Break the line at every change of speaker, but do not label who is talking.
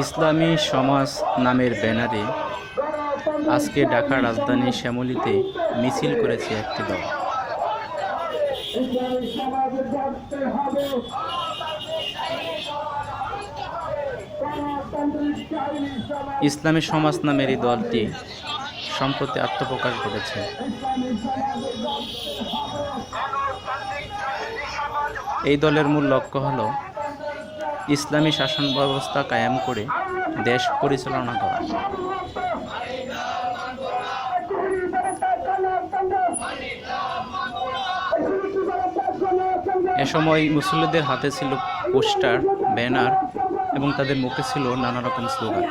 ইসলামী সমাজ নামের ব্যানারে আজকে ঢাকার রাজধানী শ্যামলীতে মিছিল করেছে একটি দল। ইসলামী সমাজ নামের এই দলটি সম্প্রতি আত্মপ্রকাশ করেছে। এই দলের মূল লক্ষ্য হল ইসলামী শাসন ব্যবস্থা কায়েম করে দেশ পরিচালনা করা। এ সময় মুসল্লিদের হাতে ছিল পোস্টার, ব্যানার এবং তাদের মুখে ছিল নানা রকম স্লোগান।